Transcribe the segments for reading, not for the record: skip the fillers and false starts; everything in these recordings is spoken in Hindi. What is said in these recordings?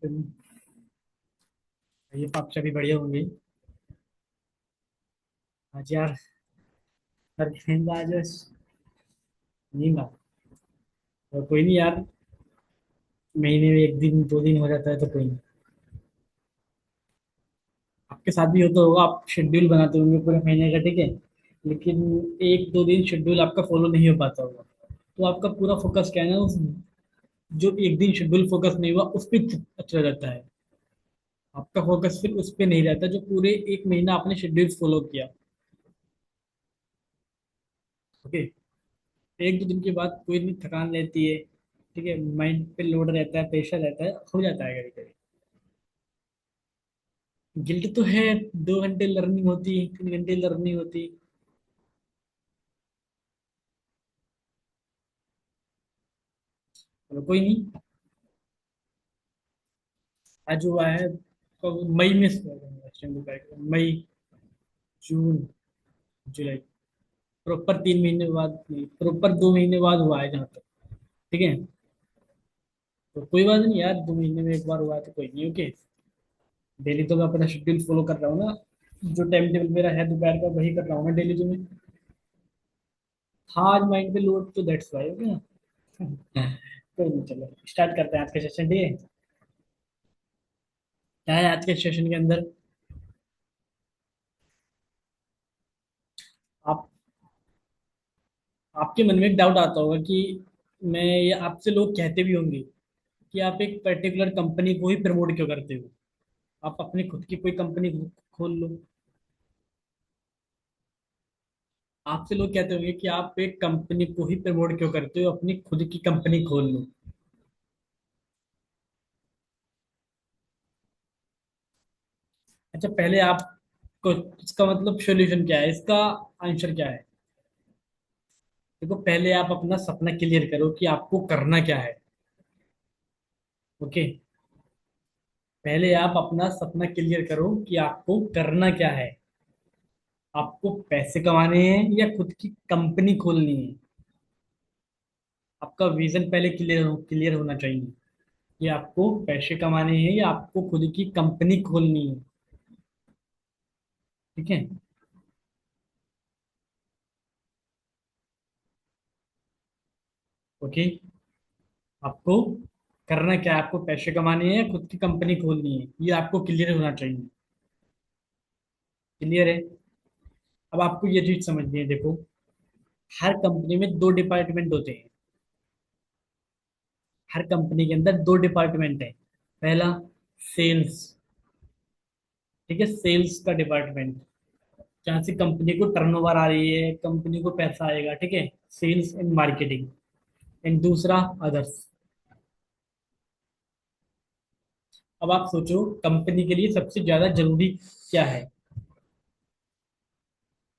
ये पक्ष भी बढ़िया होंगे। आज यार, हर दिन आज नींद आ। और कोई नहीं यार, महीने में एक दिन दो दिन हो जाता है तो कोई नहीं। आपके साथ भी होता होगा, आप शेड्यूल बनाते होंगे पूरे महीने का, ठीक है। लेकिन एक दो दिन शेड्यूल आपका फॉलो नहीं हो पाता होगा, तो आपका पूरा फोकस क्या है ना, उस जो एक दिन शेड्यूल फोकस नहीं हुआ उस पर अच्छा रहता है। आपका फोकस फिर उस पर नहीं रहता जो पूरे एक महीना आपने शेड्यूल फॉलो किया। ओके। एक दो दिन के बाद कोई नहीं, थकान रहती है, ठीक है, माइंड पे लोड रहता है, प्रेशर रहता है, हो जाता है कभी कभी। गिल्ट तो है, 2 घंटे लर्निंग होती, 3 घंटे लर्निंग होती। चलो कोई नहीं। आज हुआ है, मई में मई, जून, जुलाई, प्रॉपर 3 महीने बाद नहीं, प्रॉपर 2 महीने बाद हुआ है जहाँ तक। ठीक है। तो कोई बात नहीं यार, 2 महीने में एक बार हुआ है तो कोई नहीं। ओके। डेली तो मैं अपना शेड्यूल फॉलो कर रहा हूँ ना, जो टाइम टेबल मेरा है दोपहर का वही कर रहा हूँ मैं डेली, जो मैं। हाँ, आज माइंड पे लोड तो दैट्स वाई, ओके ना। कोई नहीं, चलो स्टार्ट करते हैं आज के सेशन, ठीक है। क्या है आज के सेशन के अंदर? आप आपके मन में एक डाउट आता होगा कि मैं ये आपसे लोग कहते भी होंगे कि आप एक पर्टिकुलर कंपनी को ही प्रमोट क्यों करते हो, आप अपनी खुद की कोई कंपनी खोल लो। आपसे लोग कहते होंगे कि आप एक कंपनी को ही प्रमोट क्यों करते हो, अपनी खुद की कंपनी खोल लो। अच्छा, पहले आपको इसका मतलब सॉल्यूशन क्या है, इसका आंसर क्या है? देखो, पहले आप अपना सपना क्लियर करो कि आपको करना क्या है। ओके। पहले आप अपना सपना क्लियर करो कि आपको करना क्या है। आपको पैसे कमाने हैं या खुद की कंपनी खोलनी है? आपका विजन पहले क्लियर होना चाहिए कि आपको पैसे कमाने हैं या आपको खुद की कंपनी खोलनी है। ठीक है। ओके। आपको करना क्या है, आपको पैसे कमाने हैं या खुद की कंपनी खोलनी है, ये आपको क्लियर होना चाहिए। क्लियर है? अब आपको ये चीज समझनी है, देखो, हर कंपनी में दो डिपार्टमेंट होते हैं। हर कंपनी के अंदर दो डिपार्टमेंट है। पहला, सेल्स। ठीक है, सेल्स का डिपार्टमेंट, जहाँ से कंपनी को टर्नओवर आ रही है, कंपनी को पैसा आएगा, ठीक है। Sales and marketing. एंड दूसरा, अदर्स। अब आप सोचो, कंपनी के लिए सबसे ज्यादा जरूरी क्या है?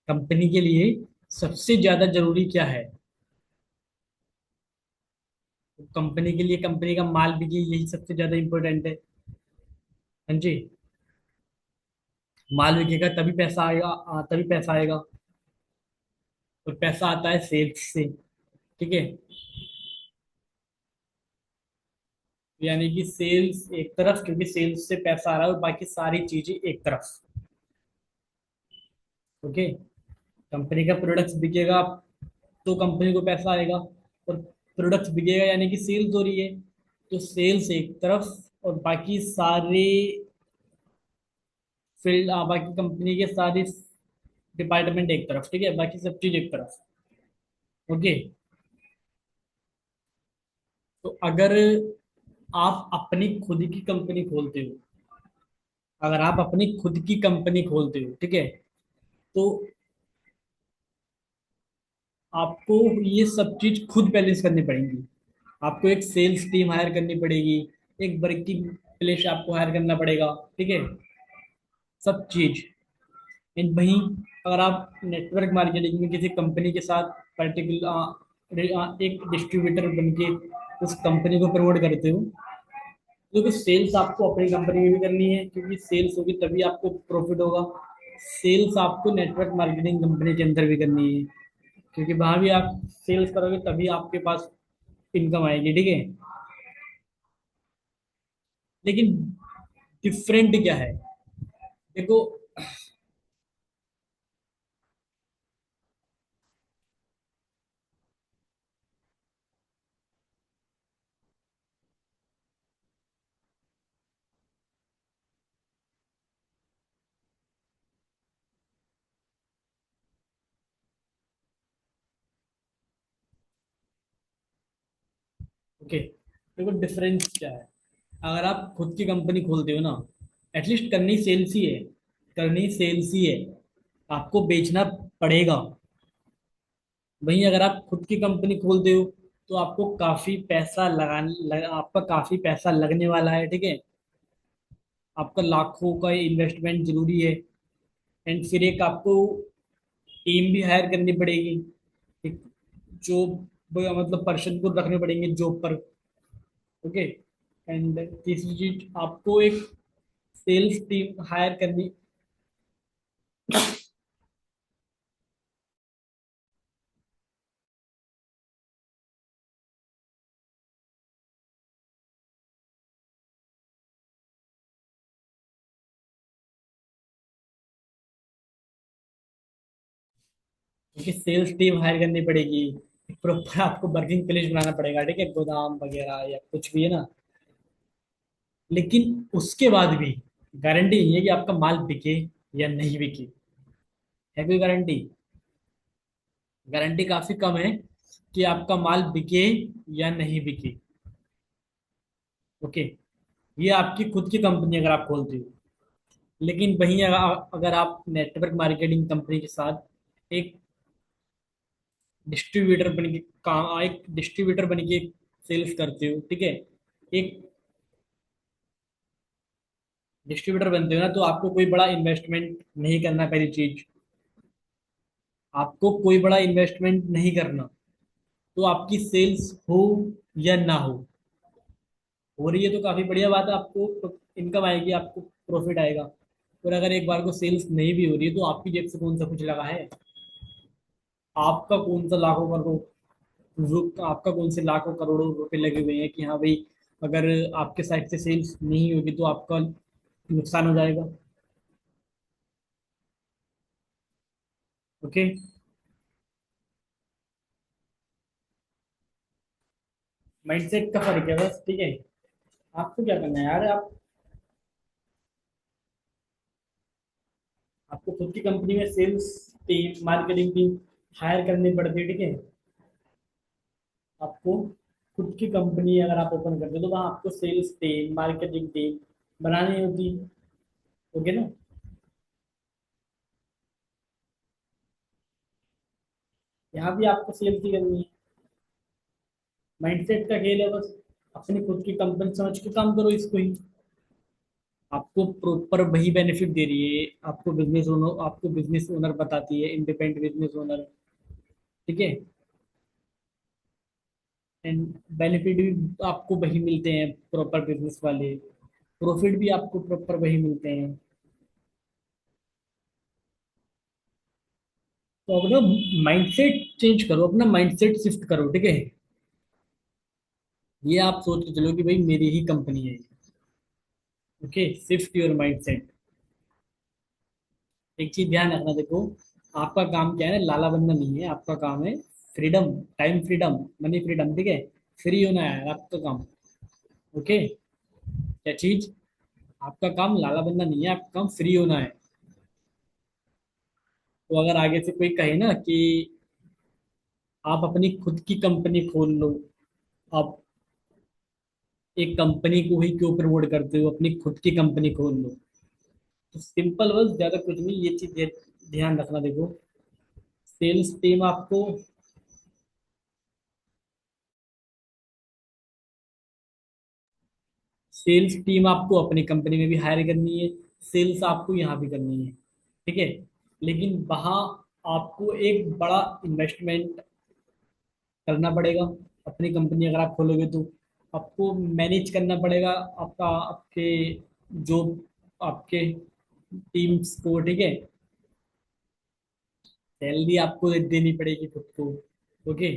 कंपनी के लिए सबसे ज्यादा जरूरी क्या है? कंपनी के लिए कंपनी का माल बिके, यही सबसे ज्यादा इंपॉर्टेंट है। हाँ जी। माल बिकेगा तभी पैसा आएगा, तभी पैसा आएगा। और पैसा आता है सेल्स से। ठीक है। यानी कि सेल्स एक तरफ, क्योंकि सेल्स से पैसा आ रहा है, और बाकी सारी चीजें एक तरफ। ओके। कंपनी का प्रोडक्ट्स बिकेगा तो कंपनी को पैसा आएगा, और प्रोडक्ट्स बिकेगा यानी कि सेल्स हो रही है, तो सेल्स एक तरफ, और बाकी सारे फील्ड, बाकी कंपनी के सारे डिपार्टमेंट एक तरफ, ठीक है, बाकी सब चीज एक तरफ। ओके। तो अगर आप अपनी खुद की कंपनी खोलते हो, अगर आप अपनी खुद की कंपनी खोलते हो, ठीक है, तो आपको ये सब चीज खुद बैलेंस करनी पड़ेगी। आपको एक सेल्स टीम हायर करनी पड़ेगी, एक वर्किंग प्लेस आपको हायर करना पड़ेगा, ठीक है, सब चीज। एंड वहीं, अगर आप नेटवर्क मार्केटिंग में किसी कंपनी के साथ पर्टिकुलर एक डिस्ट्रीब्यूटर बन के उस कंपनी को प्रमोट करते हो, क्योंकि सेल्स आपको अपनी कंपनी में भी करनी है, क्योंकि सेल्स होगी तभी आपको प्रॉफिट होगा। सेल्स आपको नेटवर्क मार्केटिंग कंपनी के अंदर भी करनी है, क्योंकि वहां भी आप सेल्स करोगे तभी आपके पास इनकम आएगी, ठीक है। लेकिन डिफरेंट क्या है? देखो, ओके, देखो डिफरेंस क्या है। अगर आप खुद की कंपनी खोलते हो ना, एटलीस्ट करनी सेल्स ही है, करनी सेल्स ही है, आपको बेचना पड़ेगा। वहीं अगर आप खुद की कंपनी खोलते हो तो आपको काफी पैसा आपका काफी पैसा लगने वाला है, ठीक है। आपका लाखों का इन्वेस्टमेंट जरूरी है। एंड फिर एक आपको टीम भी हायर करनी पड़ेगी, एक जॉब, मतलब पर्सन को रखने पड़ेंगे जॉब पर। ओके। एंड तीसरी चीज, आपको एक सेल्स टीम हायर करनी। क्योंकि सेल्स टीम हायर करनी पड़ेगी, प्रॉपर आपको वर्किंग प्लेस बनाना पड़ेगा, ठीक है, गोदाम वगैरह या कुछ भी है ना। लेकिन उसके बाद भी गारंटी नहीं है कि आपका माल बिके या नहीं बिके। है कोई गारंटी? गारंटी काफी कम है कि आपका माल बिके या नहीं बिके। ओके। ये आपकी खुद की कंपनी अगर आप खोलते हो। लेकिन वहीं अगर आप नेटवर्क मार्केटिंग कंपनी के साथ एक डिस्ट्रीब्यूटर बन के काम एक डिस्ट्रीब्यूटर बन के सेल्स करते हो, ठीक है, एक डिस्ट्रीब्यूटर बनते हो ना, तो आपको कोई बड़ा इन्वेस्टमेंट नहीं करना। पहली चीज, आपको कोई बड़ा इन्वेस्टमेंट नहीं करना। तो आपकी सेल्स हो या ना हो रही है तो काफी बढ़िया बात है, आपको इनकम आएगी, आपको प्रॉफिट आएगा। और अगर एक बार को सेल्स नहीं भी हो रही है तो आपकी जेब से कौन सा कुछ लगा है? आपका कौन सा लाखों करोड़ आपका कौन से लाखों करोड़ों रुपए लगे हुए हैं कि हाँ भाई, अगर आपके साइड से सेल्स नहीं होगी तो आपका नुकसान हो जाएगा। ओके। माइंडसेट का फर्क है बस, ठीक है। आपको क्या करना है यार, आपको खुद की कंपनी में sales team, marketing team hire करनी पड़ती है, ठीक है। आपको खुद की कंपनी अगर आप ओपन करते हो तो वहाँ आपको सेल्स टीम, मार्केटिंग टीम बनानी होती है। ओके ना। यहाँ भी आपको सेल्स ही करनी है। माइंडसेट का खेल है बस। अपनी खुद की कंपनी समझ के काम करो इसको ही। आपको प्रॉपर वही बेनिफिट दे रही है, आपको बिजनेस ओनर बताती है, इंडिपेंडेंट बिजनेस ओनर, ठीक है। एंड बेनिफिट भी आपको वही मिलते हैं, प्रॉपर बिजनेस वाले। प्रॉफिट भी आपको प्रॉपर वही मिलते हैं। तो अपना माइंडसेट चेंज करो, अपना माइंडसेट शिफ्ट करो, ठीक है। ये आप सोच के चलो कि भाई मेरी ही कंपनी है। Okay, shift your mindset. एक चीज ध्यान रखना, देखो, आपका काम क्या है ना, लाला बनना नहीं है, आपका काम है freedom, time freedom, money freedom, ठीक है। फ्री होना है आपका काम। ओके। क्या चीज? आपका काम लाला बनना नहीं है, आपका काम फ्री होना है। तो अगर आगे से कोई कहे ना कि आप अपनी खुद की कंपनी खोल लो, आप एक कंपनी को ही क्यों प्रमोट करते हो, अपनी खुद की कंपनी खोल लो। तो सिंपल, बस ज्यादा कुछ नहीं, ये चीज ध्यान रखना, देखो, सेल्स टीम आपको सेल्स टीम आपको अपनी कंपनी में भी हायर करनी है, सेल्स आपको यहाँ भी करनी है, ठीक है। लेकिन वहाँ आपको एक बड़ा इन्वेस्टमेंट करना पड़ेगा। अपनी कंपनी अगर आप खोलोगे तो आपको मैनेज करना पड़ेगा, आपके जो आपके टीम्स को, ठीक है। सैलरी आपको देनी पड़ेगी खुद को। ओके।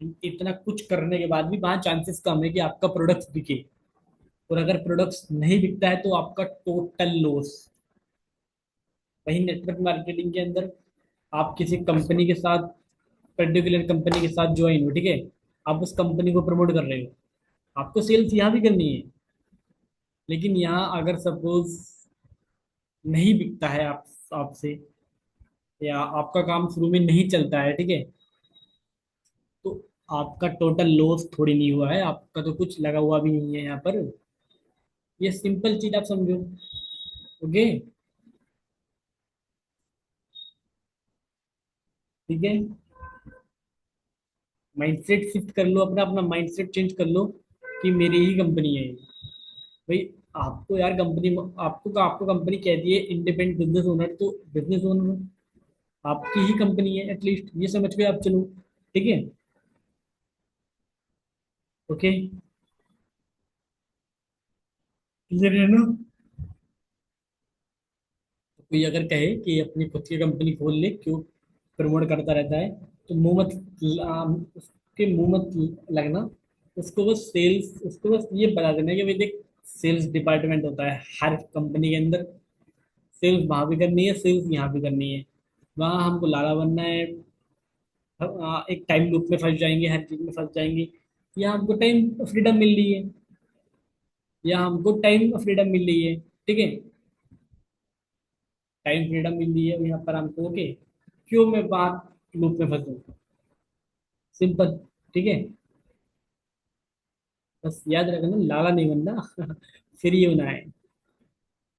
इतना कुछ करने के बाद भी वहाँ चांसेस कम है कि आपका प्रोडक्ट बिके। और अगर प्रोडक्ट्स नहीं बिकता है तो आपका टोटल लॉस। वही नेटवर्क मार्केटिंग के अंदर आप किसी कंपनी के साथ, पर्टिकुलर कंपनी के साथ ज्वाइन हो, ठीक है, आप उस कंपनी को प्रमोट कर रहे हो, आपको सेल्स यहाँ भी करनी है। लेकिन यहाँ अगर सपोज नहीं बिकता है आप आपसे, या आपका काम शुरू में नहीं चलता है, ठीक है, तो आपका टोटल लॉस थोड़ी नहीं हुआ है, आपका तो कुछ लगा हुआ भी नहीं है यहाँ पर। ये सिंपल चीज आप समझो। ओके। ठीक है। माइंडसेट शिफ्ट कर लो अपना, अपना माइंडसेट चेंज कर लो कि मेरी ही कंपनी है ये। भाई आपको यार कंपनी, आपको आपको कंपनी कहती है इंडिपेंडेंट बिजनेस ओनर, तो बिजनेस ओनर आपकी ही कंपनी है, एटलीस्ट ये समझ के आप चलो। ठीक है। ओके। क्लियर है ना? कोई अगर कहे कि अपनी खुद की कंपनी खोल ले, क्यों प्रमोट करता रहता है, तो उसके मुंह मत लगना। उसको बस सेल्स, उसको बस ये बता देना कि भाई देख, सेल्स डिपार्टमेंट होता है हर कंपनी के अंदर। सेल्स वहां भी करनी है, सेल्स यहाँ भी करनी है। वहां हमको लाला बनना है, एक टाइम लूप में फंस जाएंगे, हर चीज में फंस जाएंगे। यहाँ हमको टाइम फ्रीडम मिल रही है, यहाँ हमको टाइम फ्रीडम मिल रही है। ठीक है। टाइम फ्रीडम मिल रही है यहाँ पर हमको। ओके। क्यों मैं बात लूप में फंसूं? सिंपल। ठीक है। बस याद रखना, लाला नहीं बनना। फ्री होना है।